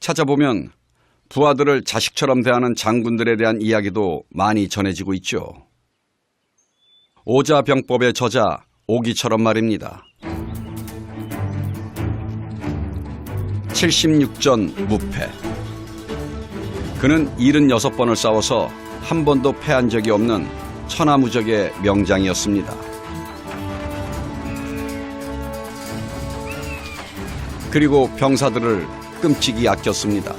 찾아보면 부하들을 자식처럼 대하는 장군들에 대한 이야기도 많이 전해지고 있죠. 오자병법의 저자 오기처럼 말입니다. 76전 무패. 그는 76번을 싸워서 한 번도 패한 적이 없는 천하무적의 명장이었습니다. 그리고 병사들을 끔찍이 아꼈습니다.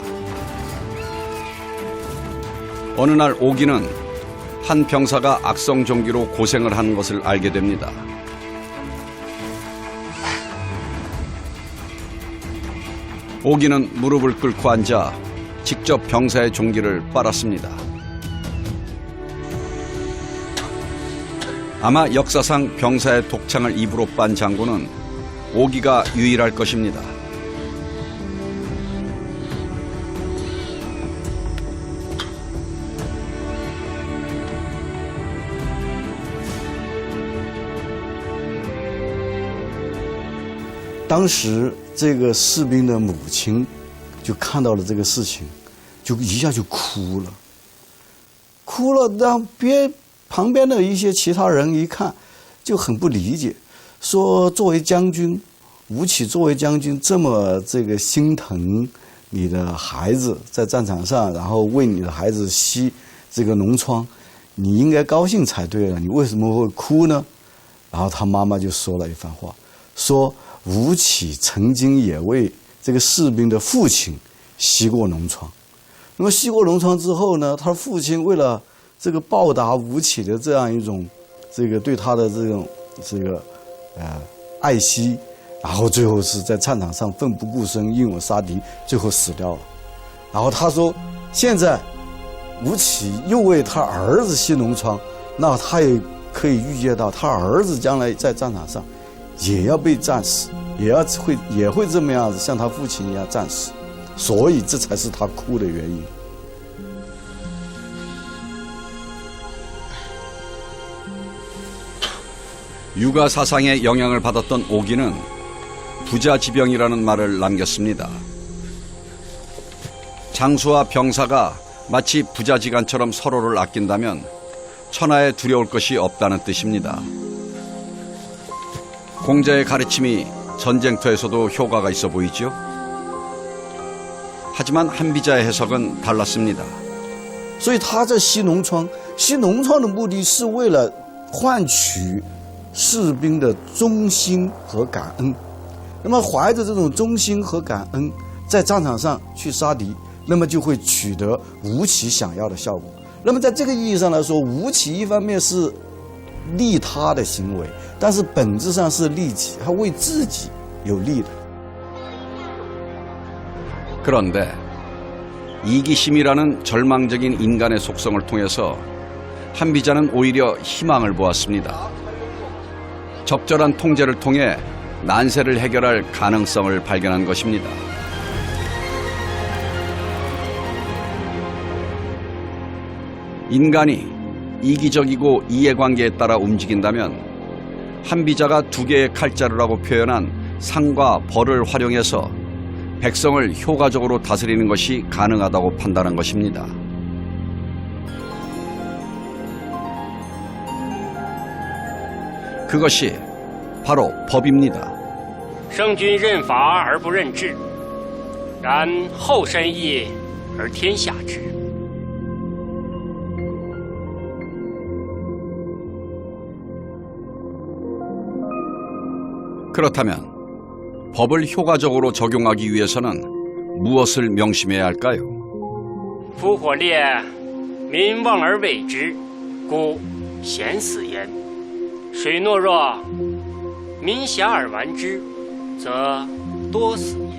어느 날 오기는 한 병사가 악성종기로 고생을 하는 것을 알게 됩니다. 오기는 무릎을 꿇고 앉아 직접 병사의 종기를 빨았습니다. 아마 역사상 병사의 독창을 입으로 빤 장군은 오기가 유일할 것입니다.当时这个士兵的母亲就看到了这个事情，就一下就哭了，让旁边的一些其他人一看就很不理解，说作为将军，吴起作为将军这么心疼你的孩子在战场上，然后为你的孩子吸这个脓疮，你应该高兴才对了，你为什么会哭呢？然后他妈妈就说了一番话，说吴起曾经也为这个士兵的父亲吸过脓疮，那么吸过脓疮之后呢，他父亲为了报答吴起的这样一种对他的爱惜，然后最后是在战场上奋不顾身英勇杀敌，最后死掉了。然后他说，现在吴起又为他儿子吸脓疮，那他也可以预见到他儿子将来在战场上也要被战死，也会这么样子像他父亲一样战死，所以这才是他哭的原因。 육아 사상의 영향을 받았던 오기는 부자지병이라는 말을 남겼습니다. 장수와 병사가 마치 부자지간처럼 서로를 아낀다면 천하에 두려울 것이 없다는 뜻입니다. 공자의 가르침이 전쟁터에서도 효과가 있어 보이죠? 하지만 한비자의 해석은 달랐습니다. 所以他在吸脓疮，吸脓疮的目的是为了换取 士兵的忠心和感恩，那么怀着这种忠心和感恩，在战场上去杀敌，那么就会取得吴起想要的效果。那么在这个意义上来说，吴起一方面是利他的行为，但是本质上是利己，他为自己有利的。 그런데 이기심이라는 절망적인 인간의 속성을 통해서 한비자는 오히려 희망을 보았습니다. 적절한 통제를 통해 난세를 해결할 가능성을 발견한 것입니다. 인간이 이기적이고 이해관계에 따라 움직인다면 한비자가 두 개의 칼자루라고 표현한 상과 벌을 활용해서 백성을 효과적으로 다스리는 것이 가능하다고 판단한 것입니다. 그것이 바로 법입니다. 圣君任法而不任治，然后生义而天下之。 그렇다면 법을 효과적으로 적용하기 위해서는 무엇을 명심해야 할까요? 夫火烈，民望而为之，故贤死焉。 水懦弱，民遐而玩之，则多死也。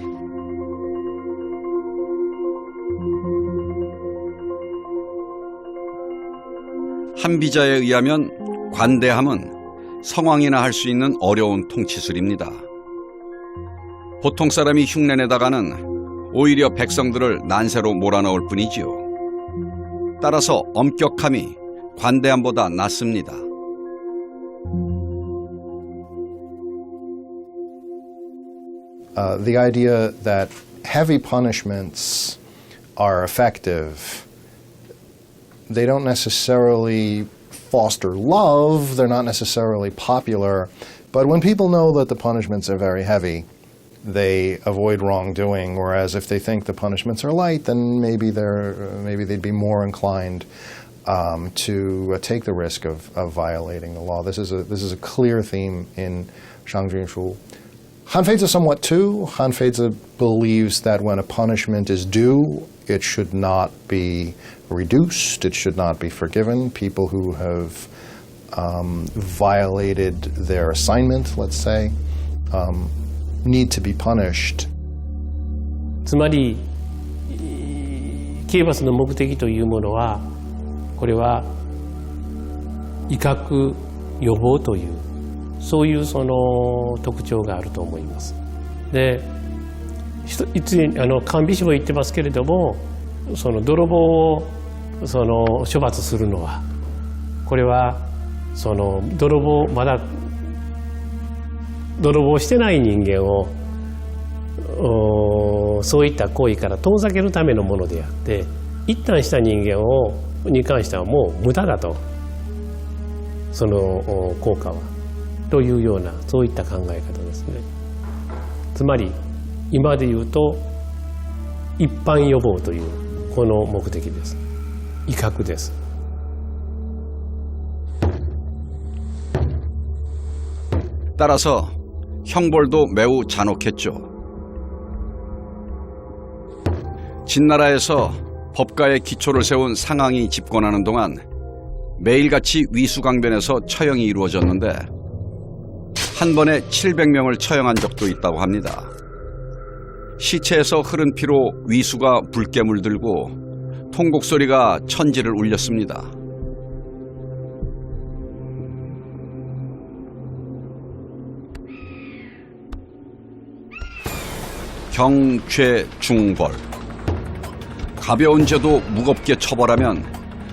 한비자에 의하면 관대함은 성왕이나 할 수 있는 어려운 통치술입니다. 보통 사람이 흉내내다가는 오히려 백성들을 난세로 몰아넣을 뿐이지요. 따라서 엄격함이 관대함보다 낫습니다. The idea that heavy punishments are effective, they don't necessarily foster love, they're not necessarily popular, but when people know that the punishments are very heavy, they avoid wrongdoing, whereas if they think the punishments are light, then maybe they'd be more inclined to take the risk of violating the law. This is a clear theme in Shang Junshu. Han Feizi somewhat too. Han Feizi believes that when a punishment is due, it should not be reduced, it should not be forgiven. People who have violated their assignment, let's say, need to be punished. つまり刑罰の目的というものはこれは威嚇予防というそういうその特徴があると思います。で、いつ管理省は言ってますけれども、その泥棒をその処罰するのはこれはそのまだ泥棒してない人間をそういった行為から遠ざけるためのものであって、一旦した人間に関してはもう無駄だと、その効果はというようなそういった考え方ですね。つまり今で言うと一般予防というこの目的です。威嚇です。 따라서 형벌도 매우 잔혹했죠. 진나라에서 법가의 기초를 세운 상황이 집권하는 동안 매일같이 위수강변에서 처형이 이루어졌는데 한 번에 700명을 처형한 적도 있다고 합니다. 시체에서 흐른 피로 위수가 붉게 물들고 통곡소리가 천지를 울렸습니다. 경죄중벌. 가벼운 죄도 무겁게 처벌하면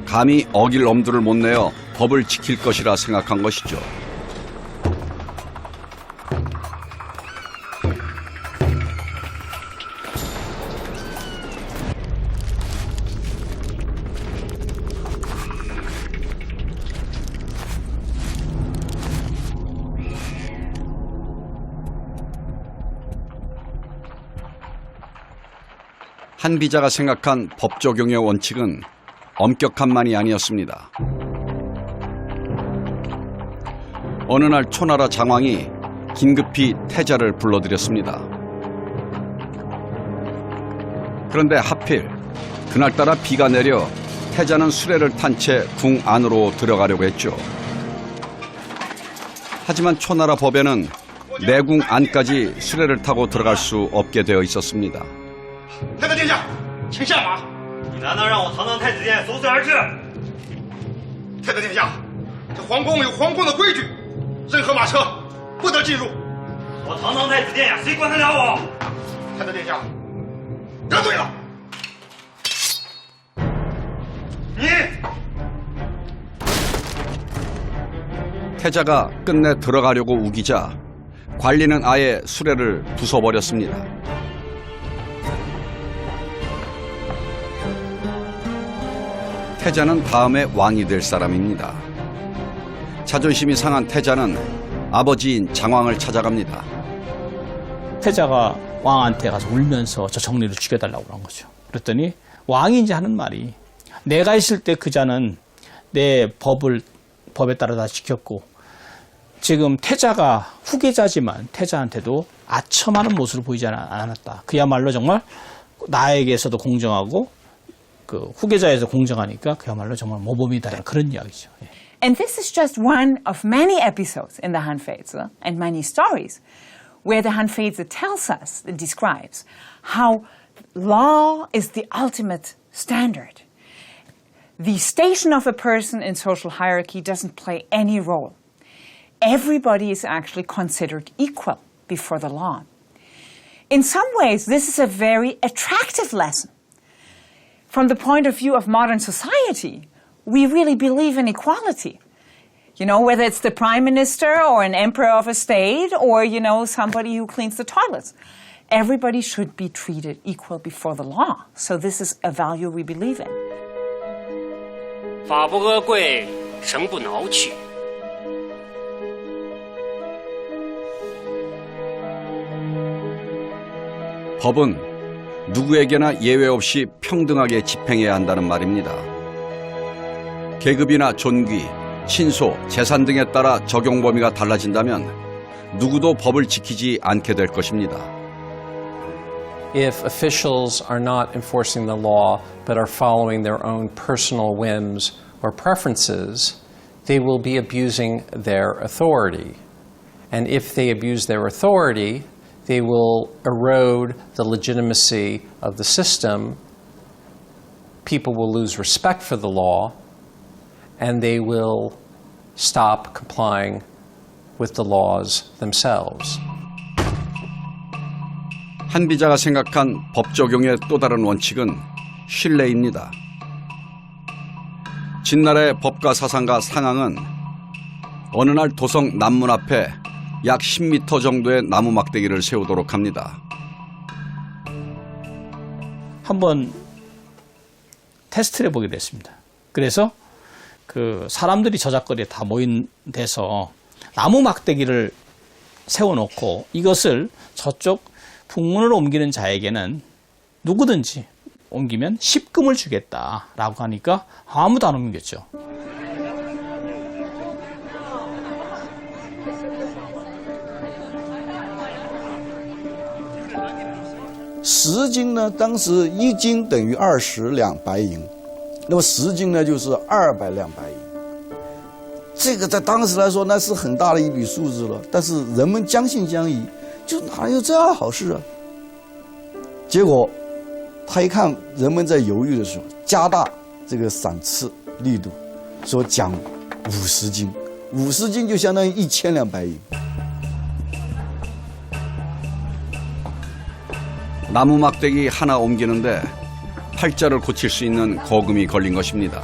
감히 어길 엄두를 못 내어 법을 지킬 것이라 생각한 것이죠. 한 비자가 생각한 법 적용의 원칙은 엄격함만이 아니었습니다. 어느 날 초나라 장왕이 긴급히 태자를 불러들였습니다. 그런데 하필 그날따라 비가 내려 태자는 수레를 탄 채 궁 안으로 들어가려고 했죠. 하지만 초나라 법에는 내궁 안까지 수레를 타고 들어갈 수 없게 되어 있었습니다. 太子殿下，请下马。你难道让我堂堂太子殿搜随而至？太子殿下，这皇宫有皇宫的规矩，任何马车不得进入。我堂堂太子殿呀，谁管得了我？太子殿下，得罪了。你。 태자가 끝내 들어가려고 우기자 관리는 아예 수레를 부숴버렸습니다. 태자는 다음에 왕이 될 사람입니다. 자존심이 상한 태자는 아버지인 장왕을 찾아갑니다. 태자가 왕한테 가서 울면서 저 정리를 죽여달라고 그런 거죠. 그랬더니 왕이 이제 하는 말이 내가 있을 때 그 자는 내 법에 따라 다 지켰고 지금 태자가 후계자지만 태자한테도 아첨하는 모습을 보이지 않았다. 그야말로 정말 나에게서도 공정하고 그 후계자에서 공정하니까 그야말로 정말 모범이다. 그런 이야기죠. 예. And this is just one of many episodes in the Han Feizi and many stories where the Han Feizi tells us and describes how law is the ultimate standard. The station of a person in social hierarchy doesn't play any role. Everybody is actually considered equal before the law. In some ways, this is a very attractive lesson. From the point of view of modern society, we really believe in equality. You know, whether it's the prime minister or an emperor of a state or, you know, somebody who cleans the toilets. everybody should be treated equal before the law. So this is a value we believe in. 法不阿贵，生不挠取。 법은 누구에게나 예외 없이 평등하게 집행해야 한다는 말입니다. 계급이나 존귀, 친소, 재산 등에 따라 적용 범위가 달라진다면 누구도 법을 지키지 않게 될 것입니다. If officials are not enforcing the law but are following their own personal whims or preferences, they will be abusing their authority. And if they abuse their authority, they will erode the legitimacy of the system. People will lose respect for the law, and they will stop complying with the laws themselves. 한비자가 생각한 법 적용의 또 다른 원칙은 신뢰입니다. 진나라의 법과 사상가 상항은 어느 날 도성 남문 앞에 약 10m 정도의 나무 막대기를 세우도록 합니다. 한번 테스트를 해보기로 했습니다. 그래서 그 사람들이 저작거리에 다 모인 데서 나무 막대기를 세워놓고 이것을 저쪽 북문으로 옮기는 자에게는 누구든지 옮기면 10금을 주겠다라고 하니까 아무도 안 옮겼죠.10斤呢，当时1斤等于20两白银，那么10斤呢就是200两白银。这个在当时来说那是很大的一笔数字了，但是人们将信将疑，就哪有这样的好事啊？结果他一看人们在犹豫的时候，加大这个赏赐力度，说奖50斤，50斤就相当于1000两白银。 나무 막대기 하나 옮기는데 팔자를 고칠 수 있는 거금이 걸린 것입니다.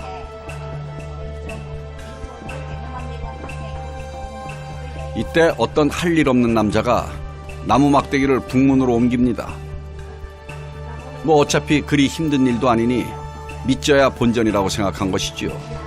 이때 어떤 할 일 없는 남자가 나무 막대기를 북문으로 옮깁니다. 뭐 어차피 그리 힘든 일도 아니니 믿져야 본전이라고 생각한 것이지요.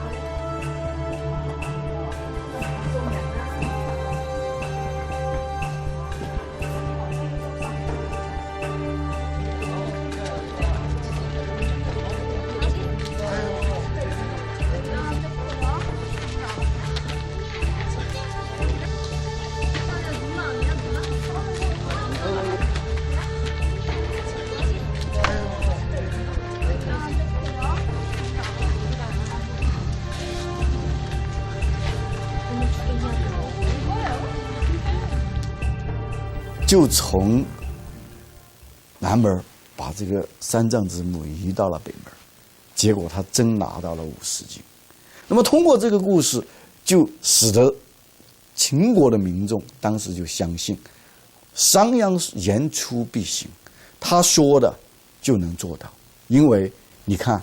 就从南门把这个三藏之墓移到了北门，结果他真拿到了50斤。那么通过这个故事，就使得秦国的民众当时就相信，商鞅言出必行，他说的就能做到。因为你看，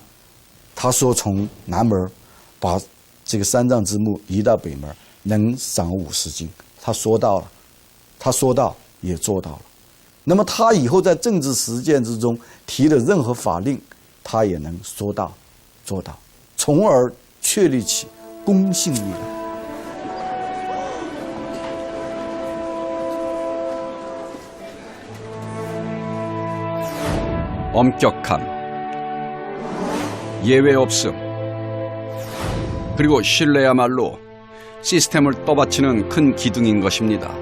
他说从南门把这个三藏之墓移到北门，能赏50斤，他说到了，他说到也做到了。那么他以后在政治实践之中提的任何法令，他也能说到做到，从而确立起公信力来。 엄격함, 예외 없음, 그리고 신뢰야말로 시스템을 떠받치는 큰 기둥인 것입니다.